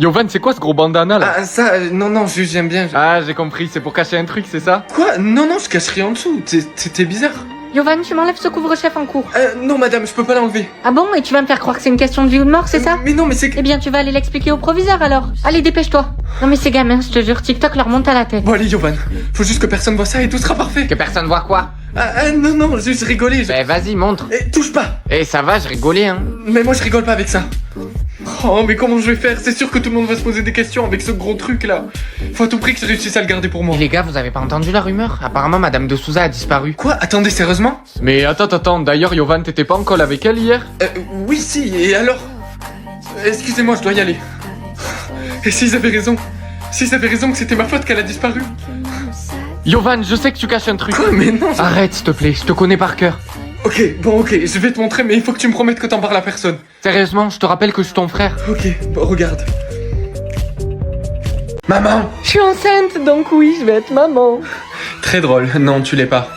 Yovan, c'est quoi ce gros bandana là? Ah ça, non, juste j'aime bien. Ah, j'ai compris, c'est pour cacher un truc, c'est ça? Quoi? Non, je cache rien en dessous, t'es bizarre. Yovan, tu m'enlèves ce couvre-chef en cours. Non madame, je peux pas l'enlever. Ah bon? Et tu vas me faire croire que c'est une question de vie ou de mort, c'est ça? Mais non, mais c'est que... Eh bien, tu vas aller l'expliquer au proviseur alors. Allez, dépêche-toi. Non mais ces gamins, je te jure, TikTok leur monte à la tête. Bon allez Yovan, faut juste que personne voit ça et tout sera parfait. Que personne voit quoi? Non, juste rigoler. Ben vas-y, montre. Touche pas. Ça va, je rigolais hein. Mais moi je rigole pas avec ça. Oh mais comment je vais faire? C'est sûr que tout le monde va se poser des questions avec ce gros truc là. Faut à tout prix que je réussisse à le garder pour moi. Et les gars, vous avez pas entendu la rumeur? Apparemment, Madame de Souza a disparu. Quoi? Attendez, sérieusement? Mais attends, d'ailleurs, Yovan, t'étais pas en call avec elle hier? Oui si, et alors? Excusez-moi, je dois y aller. Et s'ils avaient raison? S'ils avaient raison que c'était ma faute qu'elle a disparu? Yovan, je sais que tu caches un truc. Quoi? Mais non. Arrête, s'il te plaît, je te connais par cœur. Ok, je vais te montrer, mais il faut que tu me promettes que t'en parles à personne. Sérieusement, je te rappelle que je suis ton frère. Ok, bon, regarde. Maman! Je suis enceinte, donc oui, je vais être maman. Très drôle, non, tu l'es pas.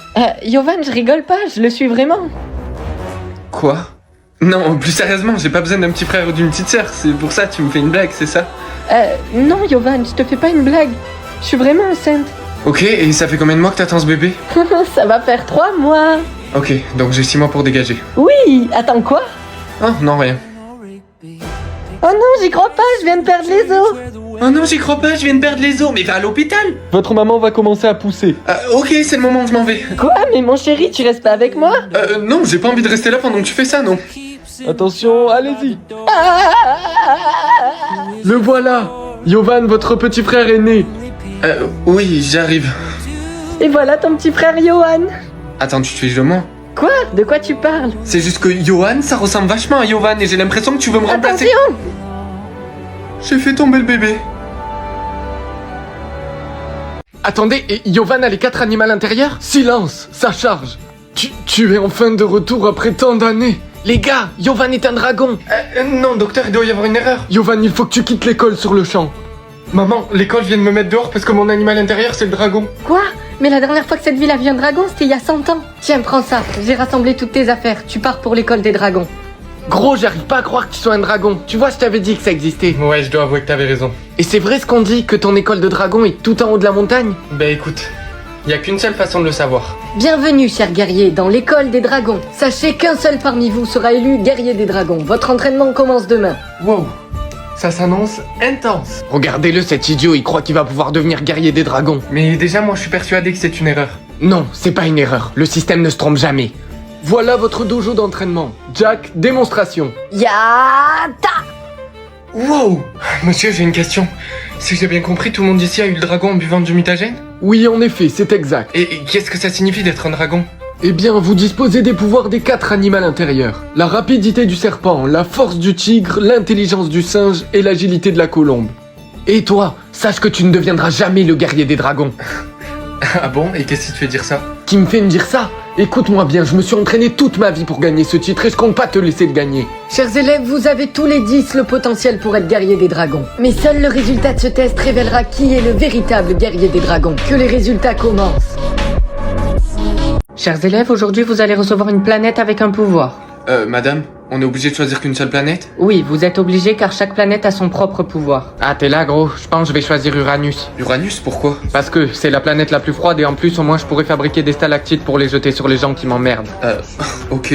Yovan, je rigole pas, je le suis vraiment. Quoi? Non, plus sérieusement, j'ai pas besoin d'un petit frère ou d'une petite sœur, c'est pour ça que tu me fais une blague, c'est ça? Non, Yovan, je te fais pas une blague. Je suis vraiment enceinte. Ok, et ça fait combien de mois que t'attends ce bébé? Ça va faire 3 mois. Ok, donc j'ai 6 mois pour dégager. Oui, attends quoi? Oh, non, rien. Oh non, j'y crois pas, je viens de perdre les os. Oh non, j'y crois pas, je viens de perdre les os, mais va à l'hôpital! Votre maman va commencer à pousser. Ok, c'est le moment où je m'en vais. Quoi? Mais mon chéri, tu restes pas avec moi? Non, j'ai pas envie de rester là pendant que tu fais ça, non. Attention, allez-y. Le voilà. Yovan, votre petit frère est né. Oui, j'arrive. Et voilà ton petit frère Johan. Attends, tu te fiches de moi? Quoi? De quoi tu parles? C'est juste que Johan, ça ressemble vachement à Yovan et j'ai l'impression que tu veux me remplacer. Attention! J'ai fait tomber le bébé. Attendez, et Yovan a les 4 animaux à l'intérieur? Silence, ça charge. Tu es enfin de retour après tant d'années. Les gars, Yovan est un dragon. Non, docteur, il doit y avoir une erreur. Yovan, il faut que tu quittes l'école sur le champ. Maman, l'école vient de me mettre dehors parce que mon animal intérieur, c'est le dragon. Quoi? Mais la dernière fois que cette ville a vu un dragon, c'était il y a 100 ans. Tiens, prends ça. J'ai rassemblé toutes tes affaires. Tu pars pour l'école des dragons. Gros, j'arrive pas à croire que tu sois un dragon. Tu vois, je t'avais dit que ça existait. Ouais, je dois avouer que t'avais raison. Et c'est vrai ce qu'on dit, que ton école de dragon est tout en haut de la montagne? Bah écoute, y a qu'une seule façon de le savoir. Bienvenue, chers guerriers, dans l'école des dragons. Sachez qu'un seul parmi vous sera élu guerrier des dragons. Votre entraînement commence demain. Wow, ça s'annonce intense. Regardez-le, cet idiot, il croit qu'il va pouvoir devenir guerrier des dragons. Mais déjà, moi, je suis persuadé que c'est une erreur. Non, c'est pas une erreur. Le système ne se trompe jamais. Voilà votre dojo d'entraînement. Jack, démonstration. Yata! Wow. Monsieur, j'ai une question. Si j'ai bien compris, tout le monde ici a eu le dragon en buvant du mutagène? Oui, en effet, c'est exact. Et qu'est-ce que ça signifie d'être un dragon? Eh bien, vous disposez des pouvoirs des 4 animaux intérieurs. La rapidité du serpent, la force du tigre, l'intelligence du singe et l'agilité de la colombe. Et toi, sache que tu ne deviendras jamais le guerrier des dragons. Ah bon? Et qu'est-ce qui te fait dire ça? Qui me fait me dire ça? Écoute-moi bien, je me suis entraîné toute ma vie pour gagner ce titre et je compte pas te laisser le gagner. Chers élèves, vous avez tous les 10 le potentiel pour être guerrier des dragons. Mais seul le résultat de ce test révélera qui est le véritable guerrier des dragons. Que les résultats commencent. Chers élèves, aujourd'hui vous allez recevoir une planète avec un pouvoir. Madame, on est obligé de choisir qu'une seule planète? Oui, vous êtes obligés car chaque planète a son propre pouvoir. Ah, t'es là, gros. Je pense que je vais choisir Uranus. Uranus, pourquoi? Parce que c'est la planète la plus froide et en plus, au moins, je pourrais fabriquer des stalactites pour les jeter sur les gens qui m'emmerdent. Ok.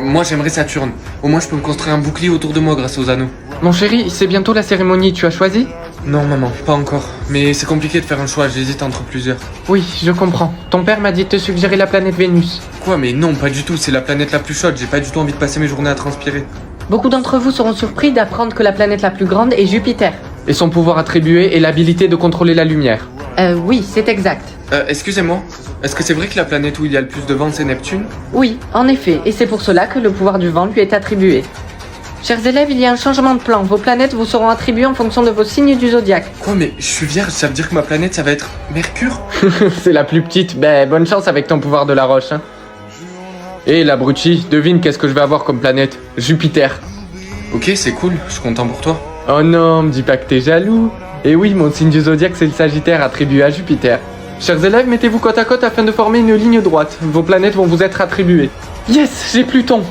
Moi, j'aimerais Saturne. Au moins, je peux me construire un bouclier autour de moi grâce aux anneaux. Mon chéri, c'est bientôt la cérémonie, tu as choisi? Non, maman, pas encore. Mais c'est compliqué de faire un choix, j'hésite entre plusieurs. Oui, je comprends. Ton père m'a dit de te suggérer la planète Vénus. Quoi? Mais non, pas du tout, c'est la planète la plus chaude, j'ai pas du tout envie de passer mes journées à transpirer. Beaucoup d'entre vous seront surpris d'apprendre que la planète la plus grande est Jupiter. Et son pouvoir attribué est l'habilité de contrôler la lumière. Oui, c'est exact. Excusez-moi, est-ce que c'est vrai que la planète où il y a le plus de vent, c'est Neptune? Oui, en effet, et c'est pour cela que le pouvoir du vent lui est attribué. Chers élèves, il y a un changement de plan. Vos planètes vous seront attribuées en fonction de vos signes du zodiaque. Quoi? Mais je suis vierge, ça veut dire que ma planète, ça va être Mercure? C'est la plus petite. Ben, bonne chance avec ton pouvoir de la roche, hein. Et l'abruti, devine qu'est-ce que je vais avoir comme planète? Jupiter. Ok, c'est cool, je suis content pour toi. Oh non, me dis pas que t'es jaloux. Et oui, mon signe du zodiaque, c'est le Sagittaire attribué à Jupiter. Chers élèves, mettez-vous côte à côte afin de former une ligne droite. Vos planètes vont vous être attribuées. Yes, j'ai Pluton.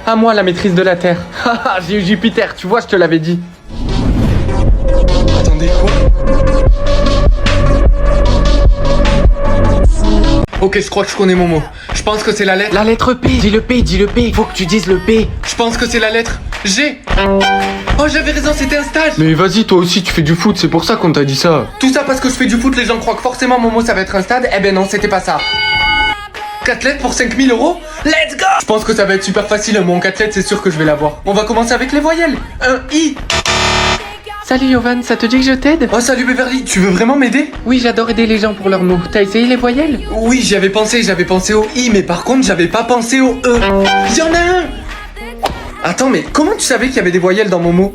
À moi la maîtrise de la Terre. Haha, j'ai eu Jupiter, tu vois, je te l'avais dit. Ok, je crois que je connais mon mot. Je pense que c'est la lettre. La lettre P. Dis le P, dis le P. Faut que tu dises le P. Je pense que c'est la lettre G. Oh, j'avais raison, c'était un stage. Mais vas-y, toi aussi, tu fais du foot, c'est pour ça qu'on t'a dit ça. Tout ça parce que je fais du foot, les gens croient que forcément mon mot ça va être un stade. Eh ben non, c'était pas ça. 4 lettres pour 5000 euros. Let's go. Je pense que ça va être super facile, mon 4 lettres, c'est sûr que je vais l'avoir. On va commencer avec les voyelles. Un I. Salut Yovan, ça te dit que je t'aide? Oh, salut Beverly, tu veux vraiment m'aider? Oui, j'adore aider les gens pour leurs mots. T'as essayé les voyelles? Oui, j'avais pensé au I, mais par contre, j'avais pas pensé au E. Il y en a un. Attends, mais comment tu savais qu'il y avait des voyelles dans mon mot?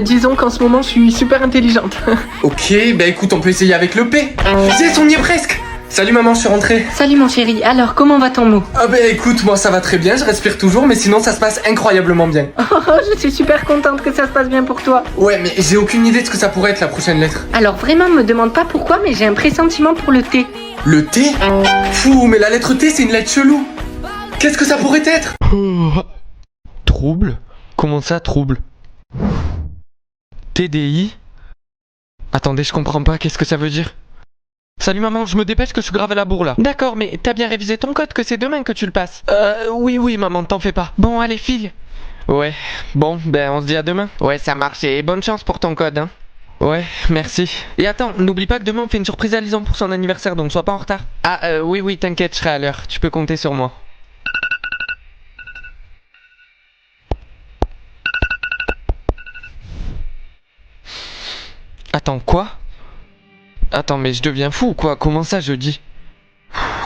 Disons qu'en ce moment, je suis super intelligente. Ok, bah écoute, on peut essayer avec le P. Yes, on y est presque. Salut maman, je suis rentré. Salut mon chéri, alors comment va ton mot? Ah bah écoute, moi ça va très bien, je respire toujours, mais sinon ça se passe incroyablement bien. Oh, je suis super contente que ça se passe bien pour toi. Ouais, mais j'ai aucune idée de ce que ça pourrait être la prochaine lettre. Alors vraiment, me demande pas pourquoi, mais j'ai un pressentiment pour le T. Le T? Fou, mais la lettre T c'est une lettre chelou. Qu'est-ce que ça pourrait être? Trouble? Comment ça, trouble? TDI? Attendez, je comprends pas, qu'est-ce que ça veut dire? Salut maman, je me dépêche que je suis grave à la bourre là. D'accord, mais t'as bien révisé ton code que c'est demain que tu le passes. Oui maman, t'en fais pas. Bon, allez fille. Ouais, bon, ben on se dit à demain. Ouais, ça marche et bonne chance pour ton code, hein. Ouais, merci. Et attends, n'oublie pas que demain on fait une surprise à Lison pour son anniversaire, donc sois pas en retard. Ah, oui, t'inquiète, je serai à l'heure. Tu peux compter sur moi. Attends, quoi? Attends, mais je deviens fou ou quoi? Comment ça, je dis?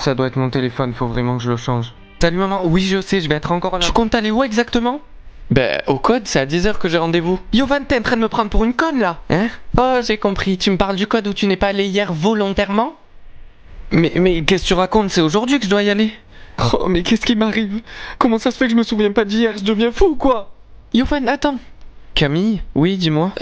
Ça doit être mon téléphone, faut vraiment que je le change. Salut maman, oui je sais, je vais être encore là. Tu comptes aller où exactement? Ben, au code, c'est à 10h que j'ai rendez-vous. Yovan, t'es en train de me prendre pour une conne là? Hein? Oh, j'ai compris, tu me parles du code où tu n'es pas allé hier volontairement? Mais qu'est-ce que tu racontes? C'est aujourd'hui que je dois y aller? Oh, mais qu'est-ce qui m'arrive? Comment ça se fait que je me souviens pas d'hier? Je deviens fou ou quoi? Yovan, attends. Camille? Oui, dis-moi.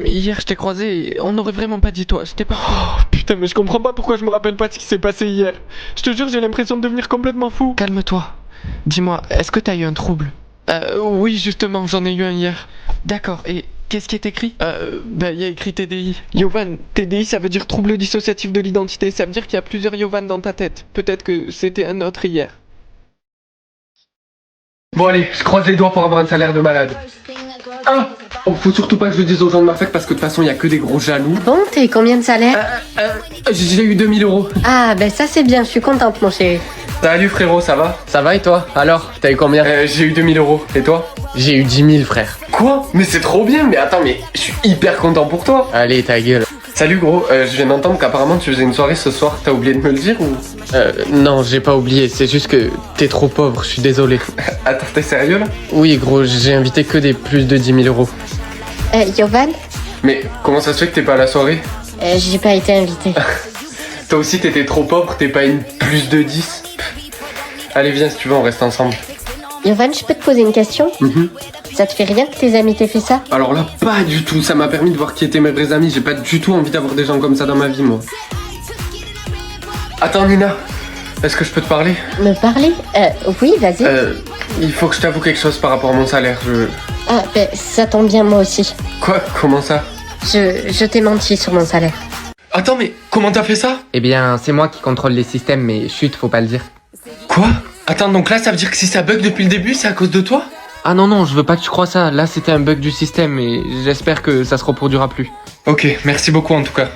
Hier je t'ai croisé et on n'aurait vraiment pas dit toi, je t'ai pas... Oh, putain, mais je comprends pas pourquoi je me rappelle pas de ce qui s'est passé hier. Je te jure, j'ai l'impression de devenir complètement fou. Calme-toi. Dis-moi, est-ce que t'as eu un trouble? Oui, justement, j'en ai eu un hier. D'accord, et qu'est-ce qui est écrit? Il y a écrit TDI. Yovan, TDI ça veut dire trouble dissociatif de l'identité, ça veut dire qu'il y a plusieurs Yovan dans ta tête. Peut-être que c'était un autre hier. Bon allez, je croise les doigts pour avoir un salaire de malade. Ah, oh, faut surtout pas que je le dise aux gens de ma fac parce que de toute façon il y a que des gros jaloux. Bon, t'es combien de salaire? J'ai eu 2000 euros. Ah, ben ça c'est bien, je suis contente mon chéri. Salut frérot, ça va? Ça va et toi? Alors, t'as eu combien? J'ai eu 2000 euros. Et toi? J'ai eu 10 000 frère. Quoi? Mais c'est trop bien, mais attends, mais je suis hyper content pour toi. Allez, ta gueule. Salut gros, je viens d'entendre qu'apparemment tu faisais une soirée ce soir, t'as oublié de me le dire ou? Non, j'ai pas oublié, c'est juste que t'es trop pauvre, je suis désolé. Attends, t'es sérieux là? Oui gros, j'ai invité que des plus de 10 000 euros. Yovan? Mais comment ça se fait que t'es pas à la soirée? J'ai pas été invitée. Toi aussi t'étais trop pauvre, t'es pas une plus de 10? Allez viens si tu veux, on reste ensemble. Yovan, je peux te poser une question? Ça te fait rien que tes amis t'aient fait ça? Alors là, pas du tout, ça m'a permis de voir qui étaient mes vrais amis, j'ai pas du tout envie d'avoir des gens comme ça dans ma vie moi. Attends Nina, est-ce que je peux te parler? Me parler? Oui, vas-y. Il faut que je t'avoue quelque chose par rapport à mon salaire, Ah, ben ça tombe bien moi aussi. Quoi? Comment ça? Je t'ai menti sur mon salaire. Attends, mais comment t'as fait ça? Eh bien, c'est moi qui contrôle les systèmes, mais chut, faut pas le dire. Quoi? Attends, donc là ça veut dire que si ça bug depuis le début, c'est à cause de toi? Ah non, je veux pas que tu crois ça. Là, c'était un bug du système et j'espère que ça se reproduira plus. Ok, merci beaucoup en tout cas.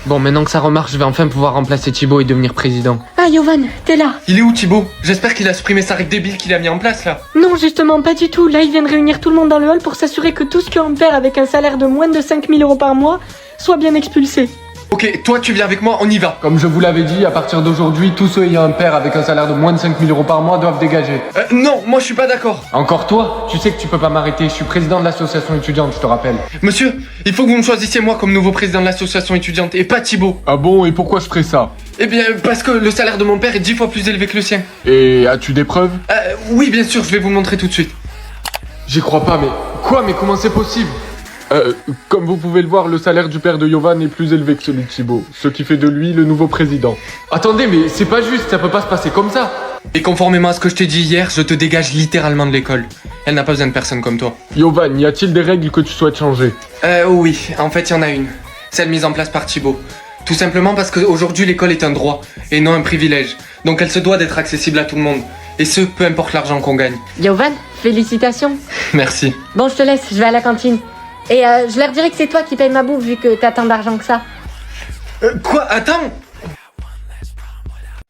Bon, maintenant que ça remarche, je vais enfin pouvoir remplacer Thibaut et devenir président. Ah, Yovan, t'es là? Il est où Thibaut? J'espère qu'il a supprimé sa règle débile qu'il a mis en place là. Non, justement, pas du tout. Là, il vient de réunir tout le monde dans le hall pour s'assurer que tout ce qui est en pair avec un salaire de moins de 5000 euros par mois soit bien expulsé. Ok, toi tu viens avec moi, on y va. Comme je vous l'avais dit, à partir d'aujourd'hui, tous ceux ayant un père avec un salaire de moins de 5 000 euros par mois doivent dégager. Non, moi je suis pas d'accord. Encore toi? Tu sais que tu peux pas m'arrêter, je suis président de l'association étudiante, je te rappelle. Monsieur, il faut que vous me choisissiez moi comme nouveau président de l'association étudiante et pas Thibaut. Ah bon, et pourquoi je ferais ça? Eh bien, parce que le salaire de mon père est 10 fois plus élevé que le sien. Et as-tu des preuves? Oui, bien sûr, je vais vous montrer tout de suite. J'y crois pas, mais... Quoi? Mais comment c'est possible? Comme vous pouvez le voir, le salaire du père de Yovan est plus élevé que celui de Thibaut, ce qui fait de lui le nouveau président. Attendez, mais c'est pas juste, ça peut pas se passer comme ça. Et conformément à ce que je t'ai dit hier, je te dégage littéralement de l'école. Elle n'a pas besoin de personne comme toi. Yovan, y a-t-il des règles que tu souhaites changer? Oui, en fait, il y en a une. Celle mise en place par Thibaut. Tout simplement parce qu'aujourd'hui l'école est un droit et non un privilège. Donc elle se doit d'être accessible à tout le monde. Et ce, peu importe l'argent qu'on gagne. Yovan, félicitations. Merci. Bon, je te laisse, je vais à la cantine. Et je leur dirai que c'est toi qui paye ma bouffe vu que t'as tant d'argent que ça. Quoi? Attends.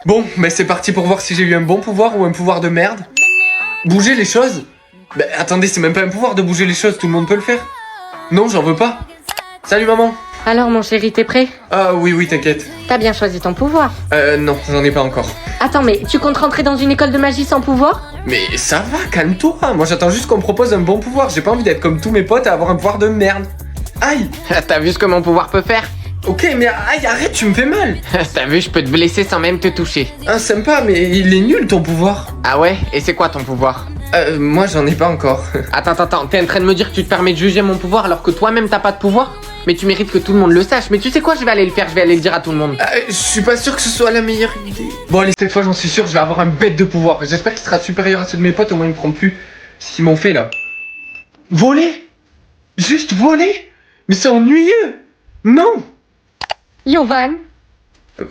Bon, mais c'est parti pour voir si j'ai eu un bon pouvoir ou un pouvoir de merde. Bouger les choses? Ben attendez, c'est même pas un pouvoir de bouger les choses, tout le monde peut le faire. Non, j'en veux pas. Salut maman. Alors, mon chéri, t'es prêt? Ah oui, t'inquiète. T'as bien choisi ton pouvoir. Non, j'en ai pas encore. Attends, mais tu comptes rentrer dans une école de magie sans pouvoir? Mais ça va, calme-toi. Moi j'attends juste qu'on me propose un bon pouvoir. J'ai pas envie d'être comme tous mes potes et avoir un pouvoir de merde. Aïe. T'as vu ce que mon pouvoir peut faire? Ok, mais aïe, arrête, tu me fais mal. T'as vu, je peux te blesser sans même te toucher. Ah, sympa, mais il est nul ton pouvoir. Ah ouais? Et c'est quoi ton pouvoir? Moi j'en ai pas encore. Attends, t'es en train de me dire que tu te permets de juger mon pouvoir alors que toi-même t'as pas de pouvoir? Mais tu mérites que tout le monde le sache. Mais tu sais quoi, je vais aller le faire, je vais aller le dire à tout le monde. Je suis pas sûr que ce soit la meilleure idée. Bon allez, cette fois j'en suis sûr, je vais avoir un bête de pouvoir. J'espère qu'il sera supérieur à ceux de mes potes, au moins ils me feront plus ce qu'ils m'ont fait là. Voler? Juste voler? Mais c'est ennuyeux. Non. Yovan,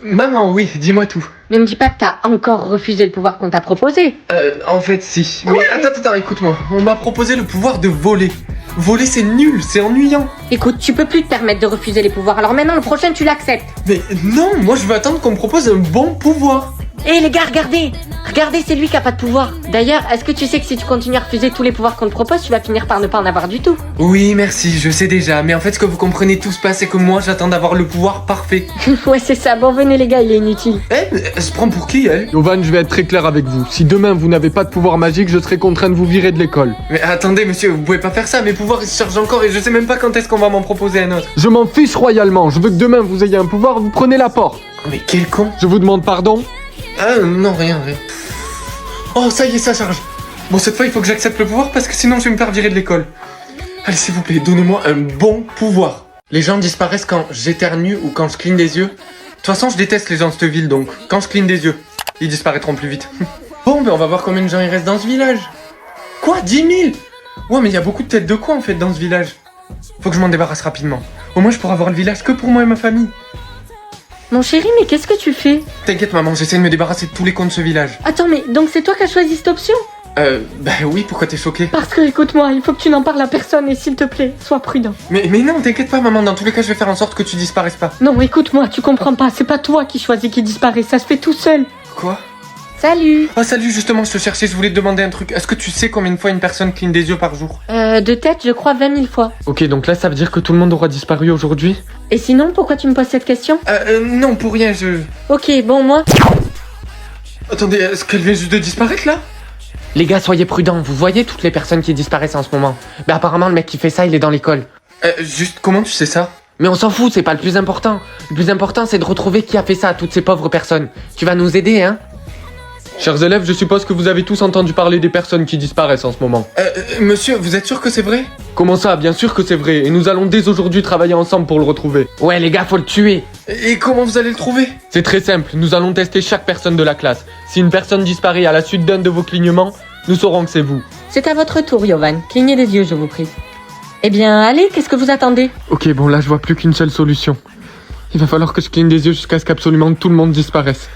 Maman, oui, dis-moi tout. ne me dis pas que t'as encore refusé le pouvoir qu'on t'a proposé. En fait si. Mais attends, écoute-moi. On m'a proposé le pouvoir de voler. Voler c'est nul, c'est ennuyant. Écoute, tu peux plus te permettre de refuser les pouvoirs, alors maintenant le prochain tu l'acceptes. Mais non, moi je veux attendre qu'on me propose un bon pouvoir. Hé les gars, regardez! Regardez, c'est lui qui a pas de pouvoir. D'ailleurs, est-ce que tu sais que si tu continues à refuser tous les pouvoirs qu'on te propose, tu vas finir par ne pas en avoir du tout? Oui, merci, je sais déjà. Mais en fait, ce que vous comprenez tous pas, c'est que moi j'attends d'avoir le pouvoir parfait. Ouais, c'est ça. Bon, venez les gars, il est inutile. Elle se prend pour qui, elle? Yovan, je vais être très clair avec vous. Si demain vous n'avez pas de pouvoir magique, je serai contraint de vous virer de l'école. Mais attendez, monsieur, vous pouvez pas faire ça. Mes pouvoirs ils se chargent encore et je sais même pas quand est-ce qu'on va m'en proposer un autre. Je m'en fiche royalement. Je veux que demain vous ayez un pouvoir, vous prenez la porte. Mais quel con. Je vous demande pardon. Ah non, rien. Oh, ça y est, ça charge. Bon, cette fois, il faut que j'accepte le pouvoir parce que sinon, je vais me faire virer de l'école. Allez, s'il vous plaît, donnez-moi un bon pouvoir. Les gens disparaissent quand j'éternue ou quand je cligne des yeux. De toute façon, je déteste les gens de cette ville, donc quand je cligne des yeux, ils disparaîtront plus vite. Bon, ben on va voir combien de gens il reste dans ce village. Quoi, 10 000? Ouais, mais il y a beaucoup de têtes de quoi en fait dans ce village. Faut que je m'en débarrasse rapidement. Au moins, je pourrai avoir le village que pour moi et ma famille. Mon chéri, mais qu'est-ce que tu fais? T'inquiète, maman, j'essaie de me débarrasser de tous les cons de ce village. Attends, mais donc c'est toi qui as choisi cette option? Bah oui, pourquoi t'es choquée? Parce que, écoute-moi, il faut que tu n'en parles à personne et s'il te plaît, sois prudent. Mais non, t'inquiète pas, maman, dans tous les cas, je vais faire en sorte que tu disparaisses pas. Non, écoute-moi, tu comprends pas, c'est pas toi qui choisis qui disparaît, ça se fait tout seul. Quoi? Salut! Ah, salut, justement, je te cherchais, je voulais te demander un truc. Est-ce que tu sais combien de fois une personne cligne des yeux par jour? De tête, je crois 20 000 fois. Ok, donc là ça veut dire que tout le monde aura disparu aujourd'hui? Et sinon, pourquoi tu me poses cette question? Non, pour rien, je... Ok, bon, moi... Attendez, est-ce qu'elle vient juste de disparaître, là? Les gars, soyez prudents, vous voyez toutes les personnes qui disparaissent en ce moment. Bah apparemment, le mec qui fait ça, il est dans l'école. Juste, comment tu sais ça? Mais on s'en fout, c'est pas le plus important. Le plus important, c'est de retrouver qui a fait ça à toutes ces pauvres personnes. Tu vas nous aider, hein? Chers élèves, je suppose que vous avez tous entendu parler des personnes qui disparaissent en ce moment. Monsieur, vous êtes sûr que c'est vrai? Comment ça? Bien sûr que c'est vrai, et nous allons dès aujourd'hui travailler ensemble pour le retrouver. Ouais, les gars, faut le tuer. Et comment vous allez le trouver? C'est très simple, nous allons tester chaque personne de la classe. Si une personne disparaît à la suite d'un de vos clignements, nous saurons que c'est vous. C'est à votre tour, Yovan. Clignez des yeux, je vous prie. Eh bien, allez, qu'est-ce que vous attendez? Ok, bon là je vois plus qu'une seule solution. Il va falloir que je cligne des yeux jusqu'à ce qu'absolument tout le monde disparaisse.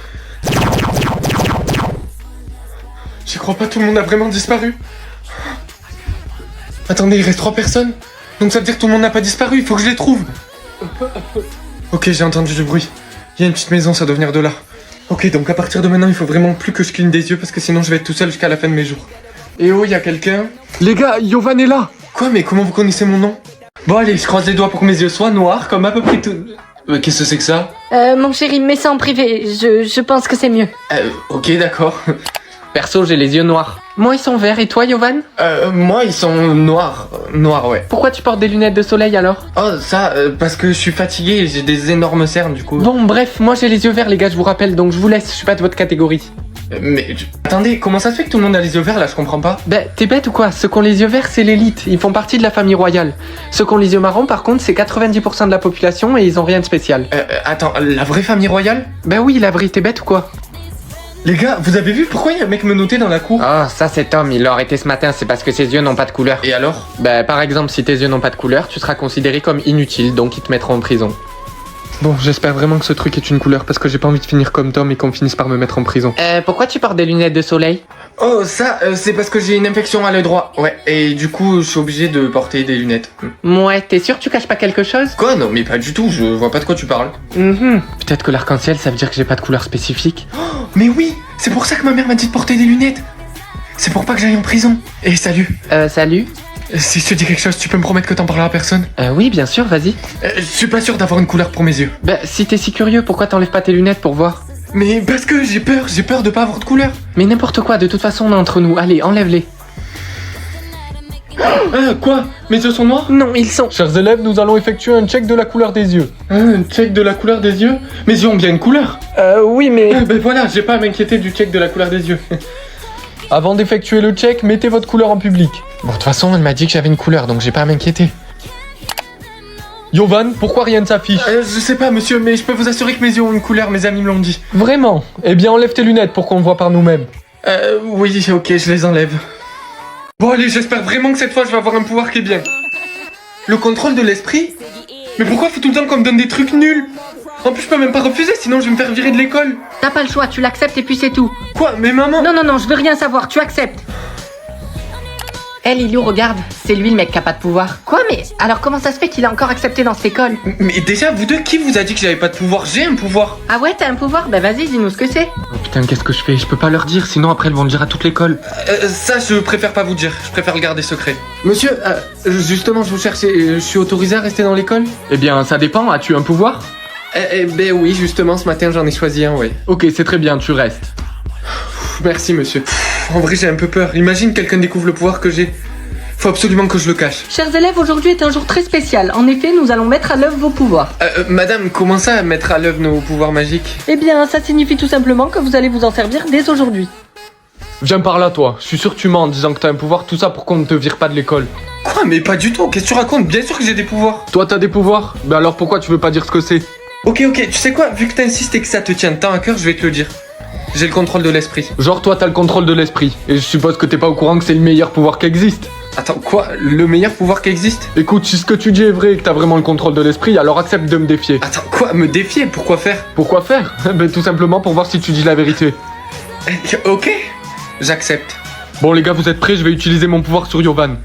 J'y crois pas, tout le monde a vraiment disparu. Attendez, il reste 3 personnes. Donc ça veut dire que tout le monde n'a pas disparu, il faut que je les trouve. Ok, j'ai entendu du bruit. Il y a une petite maison, ça doit venir de là. Ok, donc à partir de maintenant, il faut vraiment plus que je cligne des yeux parce que sinon je vais être tout seul jusqu'à la fin de mes jours. Et oh, il y a quelqu'un? Les gars, Yovan est là! Quoi, mais comment vous connaissez mon nom? Bon allez, je croise les doigts pour que mes yeux soient noirs, comme à peu près tout... Qu'est-ce que c'est que ça? Mon chéri, mets ça en privé, je pense que c'est mieux. Ok, d'accord. Perso, j'ai les yeux noirs. Moi, ils sont verts, et toi, Yovan? Moi, ils sont noirs. Noirs, ouais. Pourquoi tu portes des lunettes de soleil alors? Oh, ça, parce que je suis fatigué et j'ai des énormes cernes, du coup. Bon, bref, moi j'ai les yeux verts, les gars, je vous rappelle, donc je vous laisse, je suis pas de votre catégorie. Attendez, comment ça se fait que tout le monde a les yeux verts, là? Je comprends pas. Bah, t'es bête ou quoi? Ceux qui ont les yeux verts, c'est l'élite, ils font partie de la famille royale. Ceux qui ont les yeux marrons, par contre, c'est 90% de la population et ils ont rien de spécial. Attends, la vraie famille royale? Bah oui, la vraie, t'es bête ou quoi? Les gars, vous avez vu pourquoi il y a un mec menotté dans la cour? Oh, ça c'est Tom, il l'a arrêté ce matin, c'est parce que ses yeux n'ont pas de couleur. Et alors? Bah, par exemple, si tes yeux n'ont pas de couleur, tu seras considéré comme inutile, donc ils te mettront en prison. Bon, j'espère vraiment que ce truc est une couleur parce que j'ai pas envie de finir comme Tom et qu'on finisse par me mettre en prison. Pourquoi tu portes des lunettes de soleil? Oh, ça, c'est parce que j'ai une infection à l'œil droit. Ouais, et du coup, je suis obligé de porter des lunettes. Ouais, t'es sûr que tu caches pas quelque chose? Quoi? Non, mais pas du tout, je vois pas de quoi tu parles. Peut-être que l'arc-en-ciel, ça veut dire que j'ai pas de couleur spécifique. Mais oui, c'est pour ça que ma mère m'a dit de porter des lunettes. C'est pour pas que j'aille en prison. Et salut. Salut. Si je te dis quelque chose, tu peux me promettre que t'en parleras à personne? Oui, bien sûr, vas-y. Je suis pas sûr d'avoir une couleur pour mes yeux. Bah, si t'es si curieux, pourquoi t'enlèves pas tes lunettes pour voir? Mais parce que j'ai peur de pas avoir de couleur. Mais n'importe quoi, de toute façon, on est entre nous. Allez, enlève-les. Quoi? Mes yeux sont noirs? Non, ils sont... Chers élèves, nous allons effectuer un check de la couleur des yeux. Un check de la couleur des yeux? Mes yeux ont bien une couleur. oui, mais... Ben voilà, j'ai pas à m'inquiéter du check de la couleur des yeux. Avant d'effectuer le check, mettez votre couleur en public. Bon, de toute façon, elle m'a dit que j'avais une couleur, donc j'ai pas à m'inquiéter. Yovan, pourquoi rien ne s'affiche? Je sais pas, monsieur, mais je peux vous assurer que mes yeux ont une couleur, mes amis me l'ont dit. Vraiment? Eh bien, enlève tes lunettes pour qu'on le voit par nous-mêmes. Oui, ok, je les enlève. Bon, allez, j'espère vraiment que cette fois, je vais avoir un pouvoir qui est bien. Le contrôle de l'esprit? Mais pourquoi faut tout le temps qu'on me donne des trucs nuls? En plus, je peux même pas refuser, sinon je vais me faire virer de l'école. T'as pas le choix, tu l'acceptes et puis c'est tout. Quoi? Mais maman? Non, je veux rien savoir, tu acceptes. Eh Lilou, regarde, c'est lui le mec qui a pas de pouvoir. Quoi, mais alors comment ça se fait qu'il a encore accepté dans cette école? Mais déjà, vous deux, qui vous a dit que j'avais pas de pouvoir? J'ai un pouvoir. Ah ouais, t'as un pouvoir? Bah vas-y, dis-nous ce que c'est. Oh putain, qu'est-ce que je fais? Je peux pas leur dire, sinon après elles vont le dire à toute l'école. Ça, je préfère pas vous dire. Je préfère le garder secret. Monsieur, justement, je vous cherchais. Je suis autorisé à rester dans l'école? Eh bien, ça dépend, as-tu un pouvoir? Ben oui, justement, ce matin, j'en ai choisi un, ouais. Ok, c'est très bien, tu restes. Merci, monsieur. En vrai, j'ai un peu peur. Imagine quelqu'un découvre le pouvoir que j'ai. Faut absolument que je le cache. Chers élèves, aujourd'hui est un jour très spécial. En effet, nous allons mettre à l'œuvre vos pouvoirs. Madame, comment ça, mettre à l'œuvre nos pouvoirs magiques? Eh bien, ça signifie tout simplement que vous allez vous en servir dès aujourd'hui. Viens par là, toi. Je suis sûr que tu mens en disant que t'as un pouvoir, tout ça pour qu'on ne te vire pas de l'école. Quoi? Mais pas du tout. Qu'est-ce que tu racontes? Bien sûr que j'ai des pouvoirs. Toi, t'as des pouvoirs? Ben alors pourquoi tu veux pas dire ce que c'est? Ok, tu sais quoi? Vu que t'insistes et que ça te tient tant à cœur, je vais te le dire. J'ai le contrôle de l'esprit. Genre, toi, t'as le contrôle de l'esprit. Et je suppose que t'es pas au courant que c'est le meilleur pouvoir qui existe. Attends, quoi? Le meilleur pouvoir qui existe? Écoute, si ce que tu dis est vrai et que t'as vraiment le contrôle de l'esprit, alors accepte de me défier. Attends, quoi? Me défier? Pourquoi faire? Pourquoi faire? Ben tout simplement pour voir si tu dis la vérité. Ok, j'accepte. Bon les gars, vous êtes prêts? Je vais utiliser mon pouvoir sur Yovan.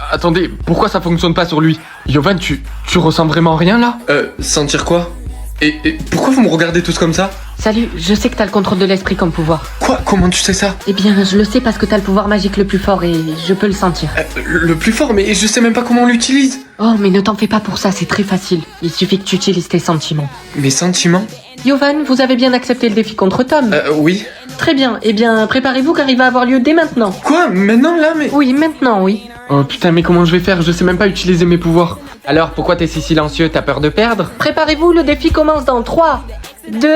Attendez, pourquoi ça fonctionne pas sur lui? Yovan, tu ressens vraiment rien là? Sentir quoi? Et pourquoi vous me regardez tous comme ça? Salut, je sais que t'as le contrôle de l'esprit comme pouvoir. Quoi? Comment tu sais ça? Eh bien, je le sais parce que t'as le pouvoir magique le plus fort et je peux le sentir. Le plus fort, mais je sais même pas comment on l'utilise. Oh, mais ne t'en fais pas pour ça, c'est très facile. Il suffit que tu utilises tes sentiments. Mes sentiments? Yovan, vous avez bien accepté le défi contre Tom? Oui. Très bien, eh bien, préparez-vous car il va avoir lieu dès maintenant. Quoi? Maintenant, là, mais... Oui, maintenant, oui. Oh putain, mais comment je vais faire? Je sais même pas utiliser mes pouvoirs. Alors, pourquoi t'es si silencieux? T'as peur de perdre? Préparez-vous, le défi commence dans 3, 2...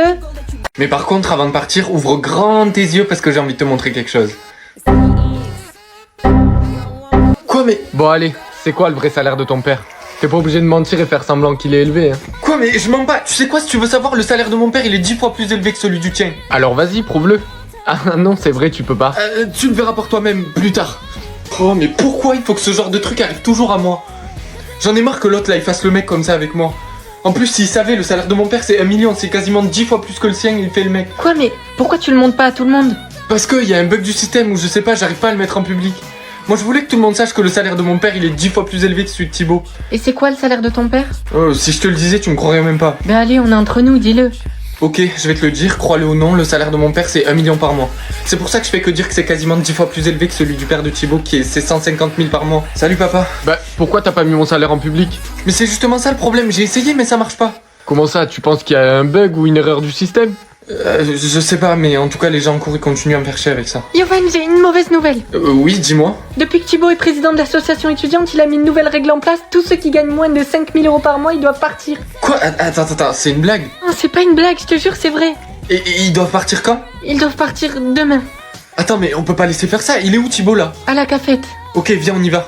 Mais par contre, avant de partir, ouvre grand tes yeux parce que j'ai envie de te montrer quelque chose. Quoi, mais... Bon allez, c'est quoi le vrai salaire de ton père? T'es pas obligé de mentir et faire semblant qu'il est élevé, hein. Quoi, mais je mens pas. Tu sais quoi, si tu veux savoir, le salaire de mon père, il est 10 fois plus élevé que celui du tien. Alors vas-y, prouve-le. Ah non, c'est vrai, tu peux pas. Tu le verras pour toi-même, plus tard. Oh, mais pourquoi il faut que ce genre de truc arrive toujours à moi? J'en ai marre que l'autre, là, il fasse le mec comme ça avec moi. En plus, s'il savait, le salaire de mon père, c'est 1 million, c'est quasiment 10 fois plus que le sien, il fait le mec. Quoi, mais pourquoi tu le montres pas à tout le monde? Parce qu'il y a un bug du système où je sais pas, j'arrive pas à le mettre en public. Moi, je voulais que tout le monde sache que le salaire de mon père, il est 10 fois plus élevé que celui de Thibaut. Et c'est quoi le salaire de ton père? Oh, si je te le disais, tu me croirais même pas. Ben allez, on est entre nous, dis-le. Ok, je vais te le dire, crois-le ou non, le salaire de mon père, c'est 1 million par mois. C'est pour ça que je fais que dire que c'est quasiment 10 fois plus élevé que celui du père de Thibaut, qui est 150 000 par mois. Salut papa. Bah, pourquoi t'as pas mis mon salaire en public? Mais c'est justement ça le problème, j'ai essayé, mais ça marche pas. Comment ça? Tu penses qu'il y a un bug ou une erreur du système? Je sais pas, mais en tout cas, les gens en cours, ils continuent à me faire chier avec ça. Yovan, j'ai une mauvaise nouvelle. Oui, dis-moi. Depuis que Thibaut est président de l'association étudiante, il a mis une nouvelle règle en place. Tous ceux qui gagnent moins de 5 000 € par mois, ils doivent partir. Quoi? Attends, c'est une blague? Oh, c'est pas une blague, je te jure, c'est vrai. Et ils doivent partir quand? Ils doivent partir demain, Attends, mais on peut pas laisser faire ça, il est où Thibaut là? à la cafette. Ok, viens, on y va.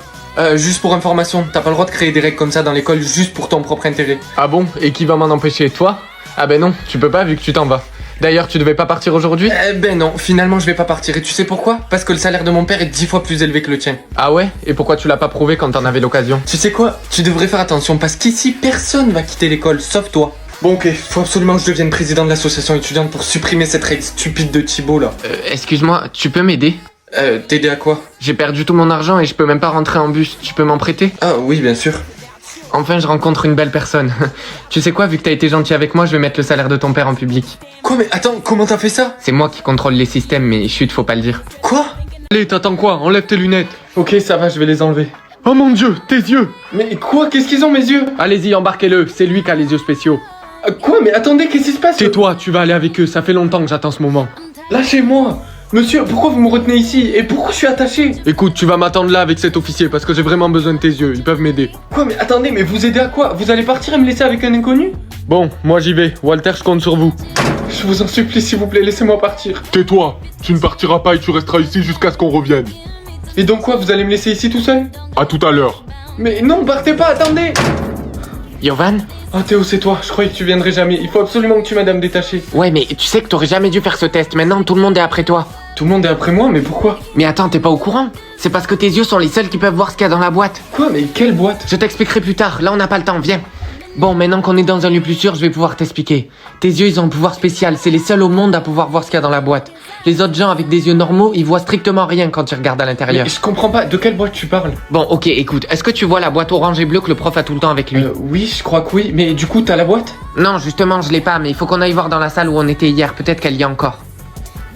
Juste pour information, t'as pas le droit de créer des règles comme ça dans l'école juste pour ton propre intérêt. Ah bon? Et qui va m'en empêcher? Toi? Ah ben non, tu peux pas vu que tu t'en vas. D'ailleurs, tu devais pas partir aujourd'hui? Ben non, finalement je vais pas partir. Et tu sais pourquoi? Parce que le salaire de mon père est 10 fois plus élevé que le tien. Ah ouais? Et pourquoi tu l'as pas prouvé quand t'en avais l'occasion? Tu sais quoi? Tu devrais faire attention parce qu'ici personne va quitter l'école, sauf toi. Bon ok, faut absolument que je devienne président de l'association étudiante pour supprimer cette règle stupide de Thibaut là. Excuse-moi, tu peux m'aider? T'aider à quoi? J'ai perdu tout mon argent et je peux même pas rentrer en bus. Tu peux m'en prêter? Ah oui, bien sûr. Enfin, je rencontre une belle personne. Tu sais quoi, vu que t'as été gentil avec moi, je vais mettre le salaire de ton père en public. Quoi, mais attends, comment t'as fait ça? C'est moi qui contrôle les systèmes, mais chut, faut pas le dire. Quoi? Allez, t'attends quoi? Enlève tes lunettes. Ok, ça va, je vais les enlever. Oh mon dieu, tes yeux. Mais quoi? Qu'est-ce qu'ils ont mes yeux? Allez-y, embarquez-le, c'est lui qui a les yeux spéciaux. Quoi? Mais attendez, qu'est-ce qui se passe? Tais-toi, tu vas aller avec eux, ça fait longtemps que j'attends ce moment. Lâchez-moi! Monsieur, pourquoi vous me retenez ici? Et pourquoi je suis attaché? Écoute, tu vas m'attendre là avec cet officier parce que j'ai vraiment besoin de tes yeux, ils peuvent m'aider. Quoi? Mais attendez, mais vous aidez à quoi? Vous allez partir et me laisser avec un inconnu? Bon, moi j'y vais. Walter, je compte sur vous. Je vous en supplie, s'il vous plaît, laissez-moi partir. Tais-toi, tu ne partiras pas et tu resteras ici jusqu'à ce qu'on revienne. Et donc quoi, vous allez me laisser ici tout seul? À tout à l'heure. Mais non, partez pas, attendez! Yovan? Oh Théo, c'est toi, je croyais que tu viendrais jamais. Il faut absolument que tu m'aides à me détacher. Ouais, mais tu sais que t'aurais jamais dû faire ce test. Maintenant, tout le monde est après toi. Tout le monde est après moi, mais pourquoi? Mais attends, t'es pas au courant? C'est parce que tes yeux sont les seuls qui peuvent voir ce qu'il y a dans la boîte. Quoi? Mais quelle boîte? Je t'expliquerai plus tard, là on n'a pas le temps, viens. Bon, maintenant qu'on est dans un lieu plus sûr, je vais pouvoir t'expliquer. Tes yeux, ils ont un pouvoir spécial, c'est les seuls au monde à pouvoir voir ce qu'il y a dans la boîte. Les autres gens avec des yeux normaux, ils voient strictement rien quand ils regardent à l'intérieur. Mais je comprends pas, de quelle boîte tu parles? Bon, ok, écoute, est-ce que tu vois la boîte orange et bleue que le prof a tout le temps avec lui? Oui, je crois que oui, mais du coup, t'as la boîte? Non, justement, je l'ai pas, mais il faut qu'on aille voir dans la salle où on était hier, peut-être qu'elle y est encore.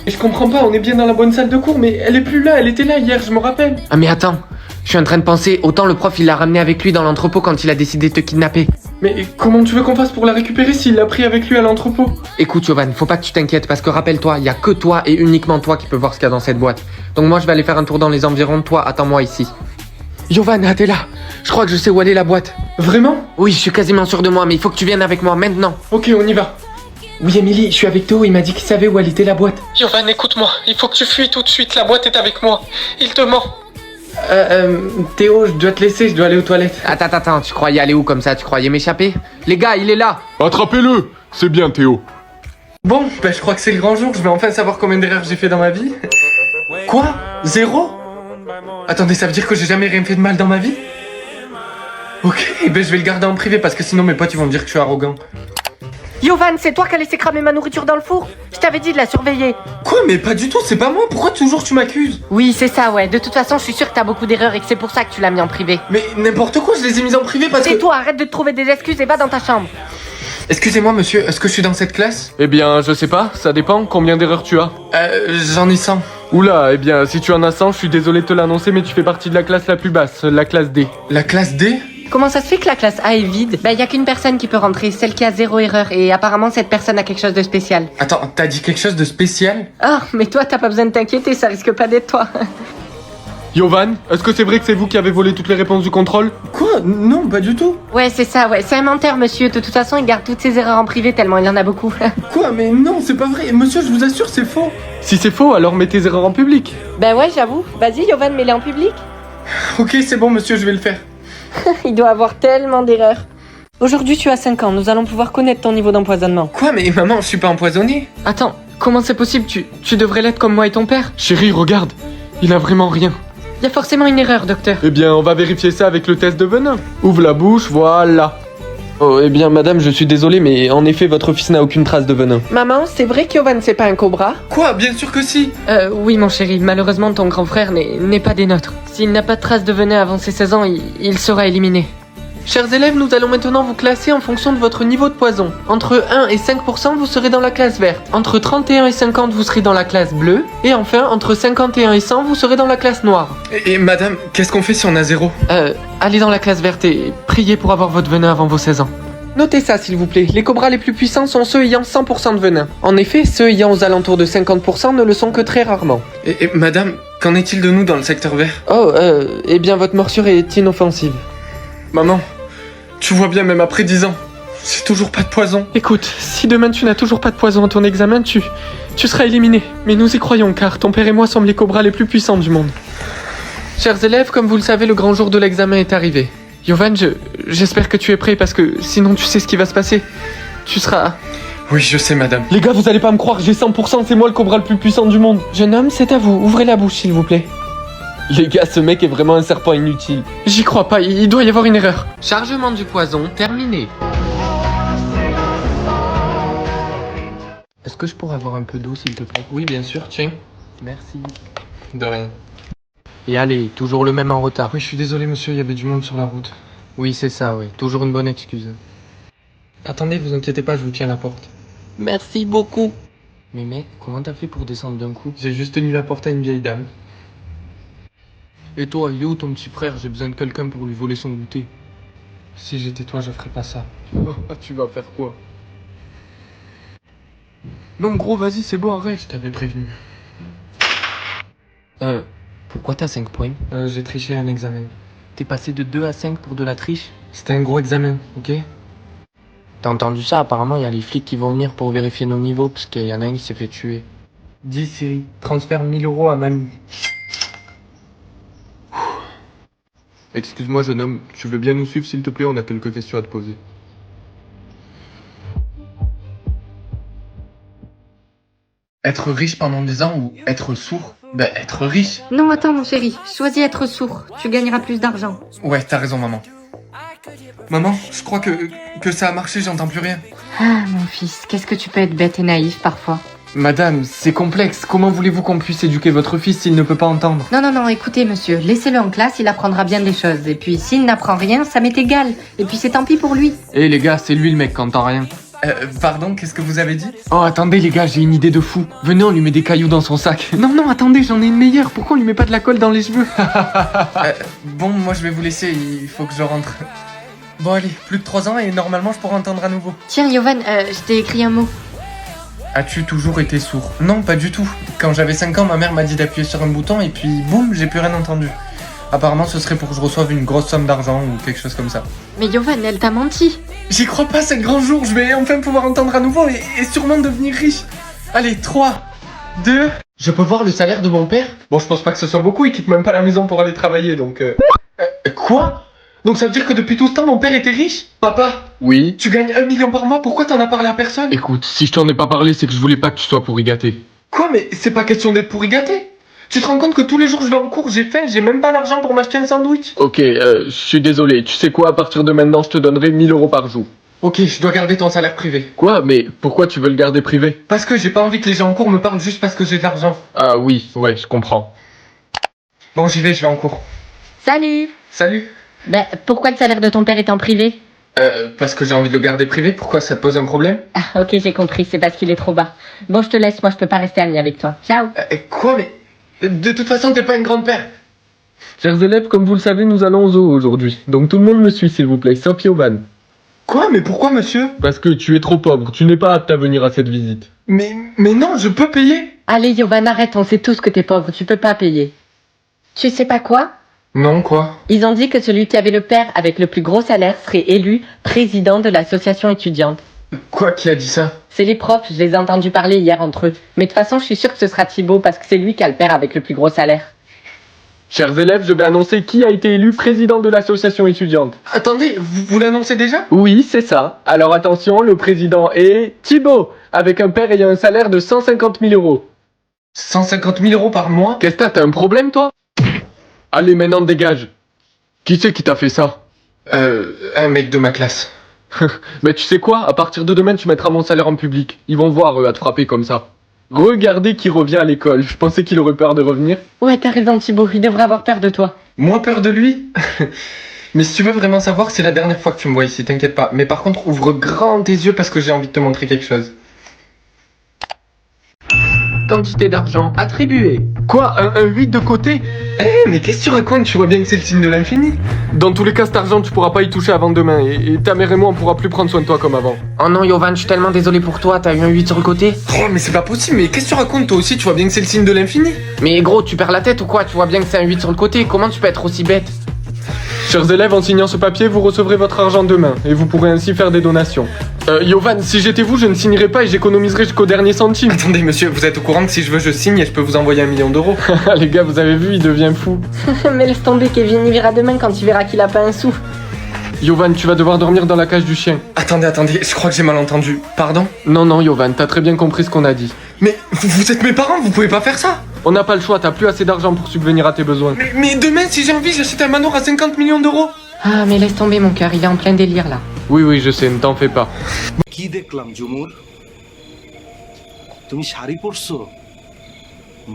Et je comprends pas, on est bien dans la bonne salle de cours, mais elle est plus là, elle était là hier, je me rappelle. Ah mais attends, je suis en train de penser, autant le prof il l'a ramené avec lui dans l'entrepôt quand il a décidé de te kidnapper. Mais comment tu veux qu'on fasse pour la récupérer s'il l'a pris avec lui à l'entrepôt? Écoute Yovan, faut pas que tu t'inquiètes parce que rappelle-toi, il y a que toi et uniquement toi qui peux voir ce qu'il y a dans cette boîte. Donc moi je vais aller faire un tour dans les environs, toi attends-moi ici. Yovan, t'es là. Je crois que je sais où aller la boîte. Vraiment? Oui, je suis quasiment sûr de moi, mais il faut que tu viennes avec moi maintenant. Ok, on y va. Oui, Émilie, je suis avec Théo, il m'a dit qu'il savait où elle était la boîte. Yovan, écoute-moi, il faut que tu fuis tout de suite, la boîte est avec moi. Il te ment. Théo, je dois te laisser, je dois aller aux toilettes. Attends, tu croyais aller où comme ça? Tu croyais m'échapper? Les gars, il est là. Attrapez-le. C'est bien, Théo. Bon, bah je crois que c'est le grand jour, je vais enfin savoir combien d'erreurs j'ai fait dans ma vie. Quoi? 0? Attendez, ça veut dire que j'ai jamais rien fait de mal dans ma vie? Ok, ben je vais le garder en privé parce que sinon mes potes ils vont me dire que je suis arrogant. Yovan, c'est toi qui as laissé cramer ma nourriture dans le four? Je t'avais dit de la surveiller. Quoi? Mais pas du tout, c'est pas moi, pourquoi toujours tu m'accuses? Oui, c'est ça, ouais. De toute façon, je suis sûre que t'as beaucoup d'erreurs et que c'est pour ça que tu l'as mis en privé. Mais n'importe quoi, je les ai mis en privé parce que... C'est toi, arrête de te trouver des excuses et va dans ta chambre. Excusez-moi monsieur, est-ce que je suis dans cette classe? Eh bien, je sais pas, ça dépend, combien d'erreurs tu as? J'en ai 100. Oula, eh bien, si tu en as 100, je suis désolé de te l'annoncer, mais tu fais partie de la classe la plus basse, la classe D. La classe D? Comment ça se fait que la classe A est vide? Bah, y a qu'une personne qui peut rentrer, celle qui a 0 erreur. Et apparemment, cette personne a quelque chose de spécial. Attends, t'as dit quelque chose de spécial? Oh, mais toi, t'as pas besoin de t'inquiéter, ça risque pas d'être toi. Yovan, est-ce que c'est vrai que c'est vous qui avez volé toutes les réponses du contrôle? Quoi? Non, pas du tout. Ouais, c'est ça, ouais. C'est un menteur, monsieur. De toute façon, il garde toutes ses erreurs en privé tellement il en a beaucoup. Quoi? Mais non, c'est pas vrai. Monsieur, je vous assure, c'est faux. Si c'est faux, alors mets tes erreurs en public. Bah ouais, j'avoue. Vas-y, Yovan, mets-les en public. Ok, c'est bon monsieur, je vais le faire. Il doit avoir tellement d'erreurs. Aujourd'hui, tu as 5 ans. Nous allons pouvoir connaître ton niveau d'empoisonnement. Quoi? Mais maman, je suis pas empoisonné. Attends, comment c'est possible? Tu devrais l'être comme moi et ton père. Chérie, regarde, il a vraiment rien. Il y a forcément une erreur, docteur. Eh bien, on va vérifier ça avec le test de venin. Ouvre la bouche, voilà. Oh, eh bien, madame, je suis désolé, mais en effet, votre fils n'a aucune trace de venin. Maman, c'est vrai que Yovan, c'est pas un cobra? Quoi? Bien sûr que si. Oui, mon chéri. Malheureusement, ton grand frère n'est pas des nôtres. S'il n'a pas de trace de venin avant ses 16 ans, il sera éliminé. Chers élèves, nous allons maintenant vous classer en fonction de votre niveau de poison. Entre 1 et 5%, vous serez dans la classe verte. Entre 31 et 50, vous serez dans la classe bleue. Et enfin, entre 51 et 100, vous serez dans la classe noire. Et madame, qu'est-ce qu'on fait si on a 0? Allez dans la classe verte et priez pour avoir votre venin avant vos 16 ans. Notez ça s'il vous plaît, les cobras les plus puissants sont ceux ayant 100% de venin. En effet, ceux ayant aux alentours de 50% ne le sont que très rarement. Et madame, qu'en est-il de nous dans le secteur vert? Oh, eh bien votre morsure est inoffensive. Maman, tu vois bien, même après 10 ans, c'est toujours pas de poison. Écoute, si demain tu n'as toujours pas de poison à ton examen, tu seras éliminé. Mais nous y croyons car ton père et moi sommes les cobras les plus puissants du monde. Chers élèves, comme vous le savez, le grand jour de l'examen est arrivé. Yovan, j'espère que tu es prêt parce que sinon tu sais ce qui va se passer. Tu seras... Oui, je sais, madame. Les gars, vous allez pas me croire, j'ai 100%, c'est moi le cobra le plus puissant du monde. Jeune homme, c'est à vous, ouvrez la bouche s'il vous plaît. Les gars, ce mec est vraiment un serpent inutile. J'y crois pas, il doit y avoir une erreur. Chargement du poison terminé. Est-ce que je pourrais avoir un peu d'eau, s'il te plaît? Oui, bien sûr, tiens. Merci. De rien. Et allez, toujours le même en retard. Oui, je suis désolé, monsieur, il y avait du monde sur la route. Oui, c'est ça, oui. Toujours une bonne excuse. Attendez, vous inquiétez pas, je vous tiens la porte. Merci beaucoup. Mais mec, comment t'as fait pour descendre d'un coup? J'ai juste tenu la porte à une vieille dame. Et toi, il est où ton petit frère? J'ai besoin de quelqu'un pour lui voler son goûter. Si j'étais toi, je ferais pas ça. Tu vas faire quoi? Non, gros, vas-y, c'est bon, arrête. Je t'avais prévenu. Pourquoi t'as 5 points? J'ai triché un examen. T'es passé de 2 à 5 pour de la triche? C'était un gros examen, ok? T'as entendu ça? Apparemment, il y a les flics qui vont venir pour vérifier nos niveaux, parce qu'il y en a un qui s'est fait tuer. Dis Siri, transfère 1000 euros à mamie. Excuse-moi, jeune homme, tu veux bien nous suivre s'il te plaît? On a quelques questions à te poser. Être riche pendant des ans ou être sourd? Ben, être riche. Non, attends, mon chéri. Choisis être sourd. Tu gagneras plus d'argent. Ouais, t'as raison, maman. Maman, je crois que ça a marché, j'entends plus rien. Ah, mon fils, qu'est-ce que tu peux être bête et naïf parfois. Madame, c'est complexe. Comment voulez-vous qu'on puisse éduquer votre fils s'il ne peut pas entendre? Non, écoutez, monsieur, laissez-le en classe, il apprendra bien des choses. Et puis, s'il n'apprend rien, ça m'est égal. Et puis, c'est tant pis pour lui. Eh les gars, c'est lui le mec qui entend rien. Pardon, qu'est-ce que vous avez dit? Oh, attendez les gars, j'ai une idée de fou. Venez, on lui met des cailloux dans son sac. Non, attendez, j'en ai une meilleure. Pourquoi on lui met pas de la colle dans les cheveux? Bon, moi je vais vous laisser, il faut que je rentre. Bon allez, plus de 3 ans et normalement je pourrai entendre à nouveau. Tiens, Yovan, je t'ai écrit un mot. As-tu toujours été sourd? Non, pas du tout. Quand j'avais 5 ans, ma mère m'a dit d'appuyer sur un bouton et puis boum, j'ai plus rien entendu. Apparemment, ce serait pour que je reçoive une grosse somme d'argent ou quelque chose comme ça. Mais Yovan, elle t'a menti. J'y crois pas, c'est le grand jour. Je vais enfin pouvoir entendre à nouveau et sûrement devenir riche. Allez, 3, 2... Je peux voir le salaire de mon père? Bon, je pense pas que ce soit beaucoup, il quitte même pas la maison pour aller travailler, donc... Quoi? Donc ça veut dire que depuis tout ce temps, mon père était riche? Papa, Oui? tu gagnes 1 million par mois, pourquoi t'en as parlé à personne? Écoute, si je t'en ai pas parlé, c'est que je voulais pas que tu sois pourri gâté. Quoi, mais c'est pas question d'être pourri gâté. Tu te rends compte que tous les jours je vais en cours, j'ai faim, j'ai même pas l'argent pour m'acheter un sandwich? Ok, je suis désolé. Tu sais quoi, à partir de maintenant, je te donnerai 1000 euros par jour. Ok, je dois garder ton salaire privé. Quoi? Mais pourquoi tu veux le garder privé? Parce que j'ai pas envie que les gens en cours me parlent juste parce que j'ai de l'argent. Ah oui, ouais, je comprends. Bon, j'y vais, je vais en cours. Salut. Salut. Ben, pourquoi le salaire de ton père est en privé? Parce que j'ai envie de le garder privé, pourquoi ça te pose un problème? Ah, ok, j'ai compris, c'est parce qu'il est trop bas. Bon, je te laisse, moi je peux pas rester ami avec toi. Ciao. Quoi, mais... De toute façon, t'es pas une grande-père. Chers élèves, comme vous le savez, nous allons au zoo aujourd'hui. Donc tout le monde me suit, s'il vous plaît, sauf Yovan. Quoi, mais pourquoi, monsieur? Parce que tu es trop pauvre, tu n'es pas apte à venir à cette visite. Mais non, je peux payer. Allez, Yovan, arrête, on sait tous que t'es pauvre, tu peux pas payer. Tu sais pas quoi? Non, quoi? Ils ont dit que celui qui avait le père avec le plus gros salaire serait élu président de l'association étudiante. Quoi, qui a dit ça? C'est les profs, je les ai entendus parler hier entre eux. Mais de toute façon, je suis sûre que ce sera Thibaut parce que c'est lui qui a le père avec le plus gros salaire. Chers élèves, je vais annoncer qui a été élu président de l'association étudiante. Attendez, vous l'annoncez déjà? Oui, c'est ça. Alors attention, le président est Thibaut, avec un père ayant un salaire de 150 000 euros. 150 000 euros par mois? Qu'est-ce que t'as un problème, toi? Allez, maintenant dégage. Qui c'est qui t'a fait ça? Un mec de ma classe. Mais tu sais quoi? À partir de demain, tu mettras mon salaire en public. Ils vont voir, à te frapper comme ça. Regardez qui revient à l'école. Je pensais qu'il aurait peur de revenir. Ouais, t'as raison Thibaut, il devrait avoir peur de toi. Moins peur de lui? Mais si tu veux vraiment savoir, c'est la dernière fois que tu me vois ici, t'inquiète pas. Mais par contre, ouvre grand tes yeux parce que j'ai envie de te montrer quelque chose. Quantité d'argent attribuée. Quoi? Un 8 de côté? Mais qu'est-ce que tu racontes? Tu vois bien que c'est le signe de l'infini. Dans tous les cas, cet argent, tu pourras pas y toucher avant demain. Et ta mère et moi, on pourra plus prendre soin de toi comme avant. Oh non, Yovan, je suis tellement désolé pour toi, t'as eu un 8 sur le côté. Oh, mais c'est pas possible, mais qu'est-ce que tu racontes toi aussi? Tu vois bien que c'est le signe de l'infini. Mais gros, tu perds la tête ou quoi? Tu vois bien que c'est un 8 sur le côté, comment tu peux être aussi bête? Chers élèves, en signant ce papier, vous recevrez votre argent demain. Et vous pourrez ainsi faire des donations. Yovan, si j'étais vous, je ne signerais pas et j'économiserais jusqu'au dernier centime. Attendez, monsieur, vous êtes au courant que si je veux, je signe et je peux vous envoyer 1 million d'euros? Les gars, vous avez vu, il devient fou. Mais laisse tomber, Kevin, il verra demain quand il verra qu'il a pas un sou. Yovan, tu vas devoir dormir dans la cage du chien. Attendez, je crois que j'ai mal entendu. Pardon? Non, Yovan, t'as très bien compris ce qu'on a dit. Mais vous êtes mes parents, vous pouvez pas faire ça. On n'a pas le choix, t'as plus assez d'argent pour subvenir à tes besoins. Mais demain, si j'ai envie, j'achète un manoir à 50 millions d'euros. Ah, mais laisse tomber mon cœur, il est en plein délire là. Oui, je sais, ne t'en fais pas. Qui déclame Jumour? তুমি শাড়ি পরছো?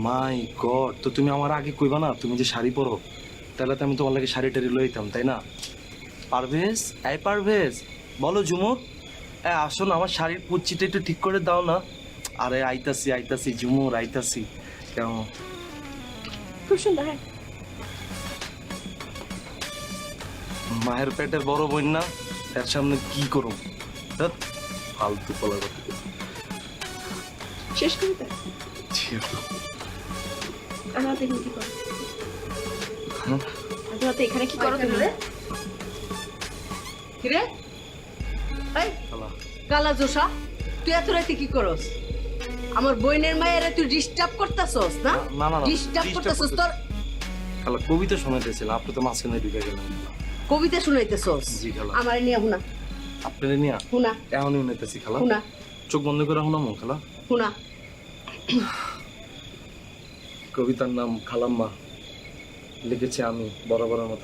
মাই গড, তো তুমি আমার আগে কইবা না তুমি যে শাড়ি পরো? তাহলে তো আমি তোমার লাগে শাড়ি টাড়ি লইতাম, তাই না? পারভেজ, এই পারভেজ, বলো ঝুমুর, আসো না, আমার শাড়ির কুচিটা একটু ঠিক করে দাও না। আরে আইতাছি আইতাছি ঝুমুর, আইতাছি। কেমন খুব সুন্দর। হ্যাঁ, মায়ের পেটের বড় বোন না, এর সামনে কি করো? ধ্যাৎ, ফালতু বলা কথা। শেষ কবিতা আমার হাতে এখানে কি করো? আমার হাতে এখানে কি করো তুমি? কিরে এই কালা জোসা, তুই এত রাতে কি করস? আমার বইনের মায়ের তুই ডিস্টার্ব করতেছস না? না, না, না, ডিস্টার্ব disturb করতেছস করতেছি। তোর খালা কবিতা শোনাইতেছিলাম, আপনি তো মাঝখানে ঢুকে গেলেন। কবিতা শুনাইতেছস? জি খালা। আমারে নিয়ে হুনা আপনারা নিয়া হুনা এমনই শুনাইতেছি খালা। হুনা চোখ বন্ধ করে শুনামো খালা। হুনা। কবিতার নাম খালাম্মা, লিখেছি আমি বরাবরের মতো।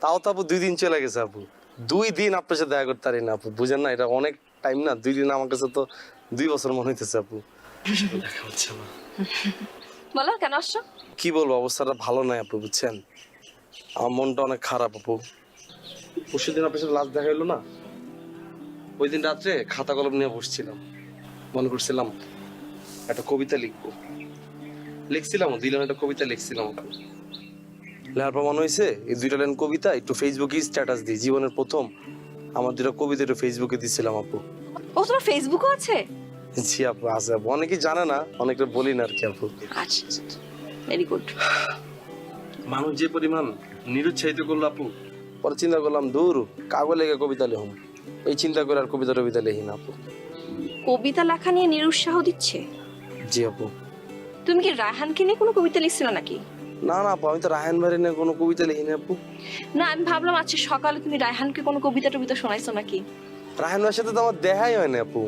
তাও তো আপু 2 দিন চলে গেছে আপু, 2 দিন আপনার সাথে দেখা করতে পারি না আপু, বুঝেন না? এটা অনেক টাইম না, 2 দিন আমার কাছে তো 2 বছর মনে হইতেছে আপু। দেখা হচ্ছে না। বলো কেন আসছো? কি বলবো, অবস্থাটা ভালো নাই আপু, বুঝছেন? আমার মনটা অনেক খারাপ আপু। পরশু দিন আপনার সাথে লাস্ট দেখা হলো না, ওই দিন রাত্রে খাতা কলম নিয়ে বসছিলাম, মনে করছিলাম একটা কবিতা লিখবো, লিখছিলাম, দিলাম একটা কবিতা লিখছিলাম আপু। লেখার পর মনে হয়েছে এই 2টা লাইন কবিতা একটু ফেসবুকে স্ট্যাটাস দিই, জীবনের প্রথম আমার 2টা কবিতা একটু ফেসবুকে দিছিলাম আপু। ও, তোমার ফেসবুকও আছে? জি আপু, আছে আপু, অনেকেই জানে না, অনেকটা বলি না আর কি আপু। আচ্ছা, ভেরি গুড। মানুষ যে পরিমাণ নিরুৎসাহিত করলো আপু, পরে চিন্তা করলাম দূর কাগজ লেগে কবিতা লেখুন, এই চিন্তা করে আর কবিতা টবিতা লেখি না আপু। কবিতা লেখা নিয়ে নিরুৎসাহ দিচ্ছে? জি আপু। তুমি কি রায়হানকে নিয়ে কোনো কবিতা লিখছিলে নাকি? না না আপু, আমি তো রায়হান ভাইয়ের নিয়ে কোনো কবিতা লিখি না আপু। না, আমি ভাবলাম আজকে সকালে তুমি রায়হানকে কোনো কবিতা টবিতা শোনাইছো নাকি। রায়হান ভাইয়ের সাথে তো আমার দেখাই হয় না আপু।